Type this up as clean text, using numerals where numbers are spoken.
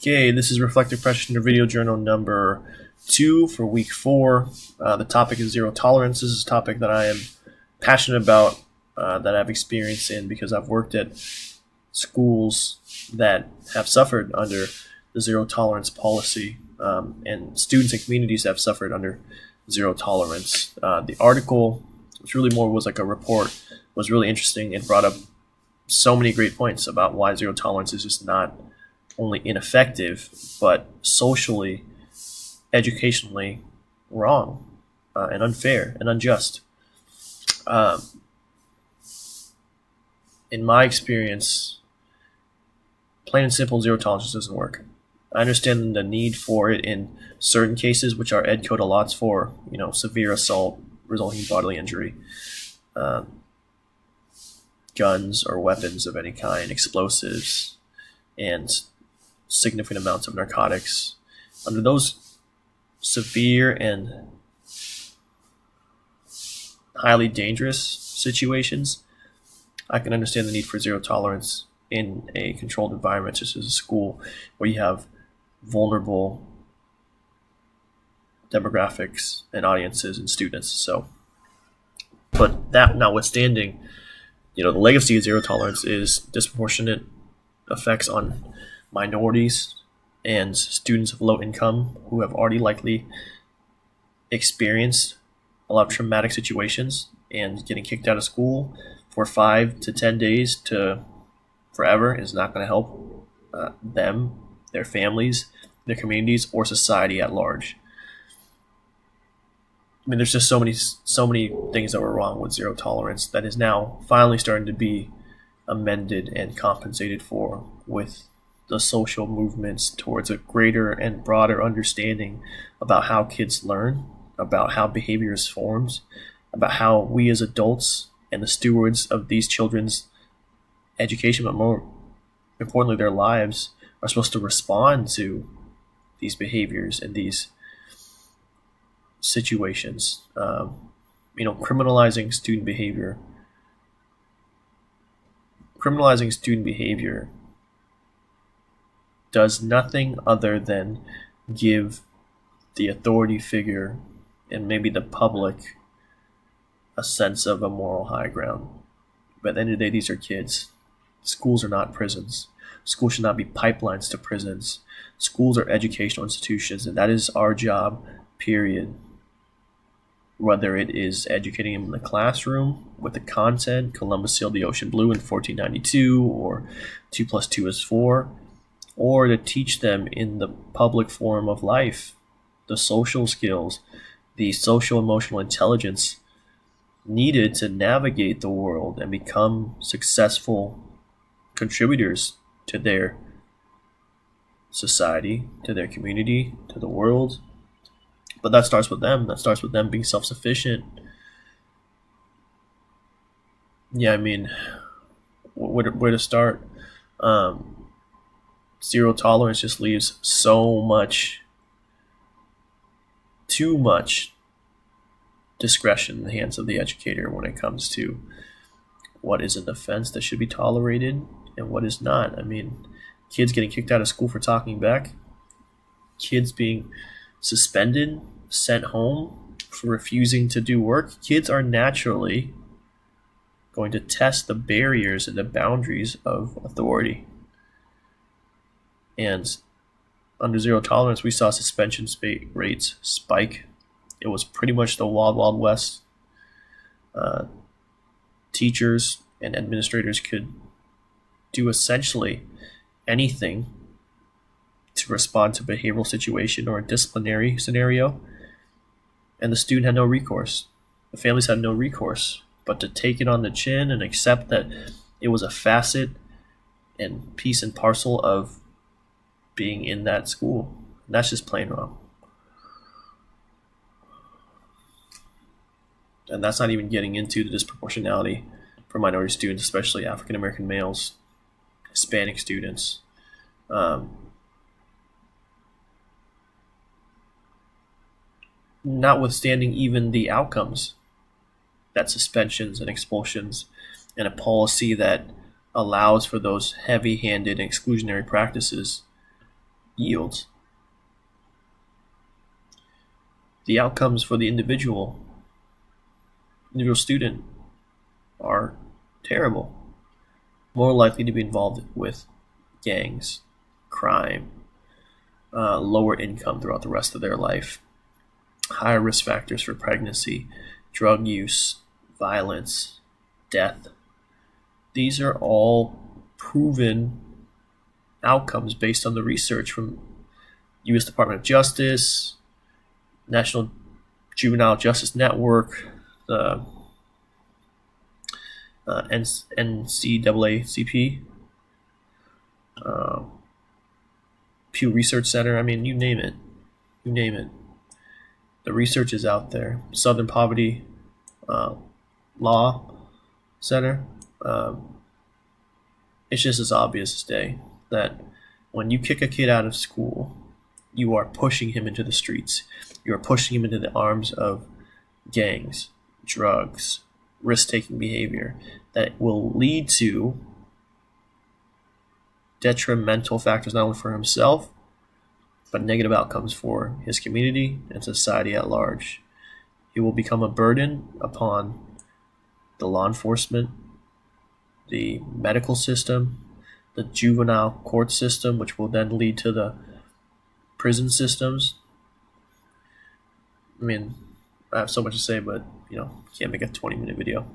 Okay, this is Reflective Practitioner Video Journal number 2 for week 4. The topic is zero tolerance. This is a topic that I am passionate about, that I've experienced in because I've worked at schools that have suffered under the zero tolerance policy, and students and communities that have suffered under zero tolerance. The article, which really more was like a report, was really interesting. It brought up so many great points about why zero tolerance is just not only ineffective, but socially, educationally wrong, and unfair and unjust. In my experience, plain and simple, zero tolerance doesn't work. I understand the need for it in certain cases, which our ed code allots for, severe assault resulting in bodily injury, guns or weapons of any kind, explosives, and significant amounts of narcotics. Under those severe and highly dangerous situations, I can understand the need for zero tolerance in a controlled environment, such as a school, where you have vulnerable demographics and audiences and students. But that notwithstanding, the legacy of zero tolerance is disproportionate effects on minorities and students of low income who have already likely experienced a lot of traumatic situations, and getting kicked out of school for 5 to 10 days to forever is not going to help them, their families, their communities, or society at large. I mean, there's just so many things that were wrong with zero tolerance that is now finally starting to be amended and compensated for with the social movements towards a greater and broader understanding about how kids learn, about how behavior is formed, about how we as adults and the stewards of these children's education, but more importantly their lives, are supposed to respond to these behaviors and these situations. Criminalizing student behavior does nothing other than give the authority figure and maybe the public a sense of a moral high ground. But at the end of the day, these are kids. Schools are not prisons. Schools should not be pipelines to prisons. Schools are educational institutions, and that is our job, period. Whether it is educating them in the classroom with the content, Columbus sailed the ocean blue in 1492, or 2 plus 2 is 4, or to teach them in the public forum of life the social skills, the social emotional intelligence needed to navigate the world and become successful contributors to their society, to their community, to the world. But that starts with them. That starts with them being self-sufficient. Yeah, I mean, where to start? Zero tolerance just leaves too much discretion in the hands of the educator when it comes to what is an offense that should be tolerated and what is not. I mean, kids getting kicked out of school for talking back, kids being suspended, sent home for refusing to do work. Kids are naturally going to test the barriers and the boundaries of authority. And under zero tolerance, we saw suspension rates spike. It was pretty much the wild, wild west. Teachers and administrators could do essentially anything to respond to a behavioral situation or a disciplinary scenario, and the student had no recourse. The families had no recourse but to take it on the chin and accept that it was a facet and piece and parcel of being in that school. And that's just plain wrong. And that's not even getting into the disproportionality for minority students, especially African American males, Hispanic students. Notwithstanding even the outcomes, that suspensions and expulsions and a policy that allows for those heavy-handed exclusionary practices, yields. The outcomes for the individual student are terrible. More likely to be involved with gangs, crime, lower income throughout the rest of their life, higher risk factors for pregnancy, drug use, violence, death. These are all proven outcomes based on the research from U.S. Department of Justice, National Juvenile Justice Network, the NCAACP, Pew Research Center. I mean, you name it. You name it. The research is out there. Southern Poverty Law Center. It's just as obvious as day that when you kick a kid out of school, you are pushing him into the streets. You are pushing him into the arms of gangs, drugs, risk-taking behavior that will lead to detrimental factors not only for himself, but negative outcomes for his community and society at large. He will become a burden upon the law enforcement, the medical system, the juvenile court system, which will then lead to the prison systems. I mean, I have so much to say, but can't make a 20-minute video.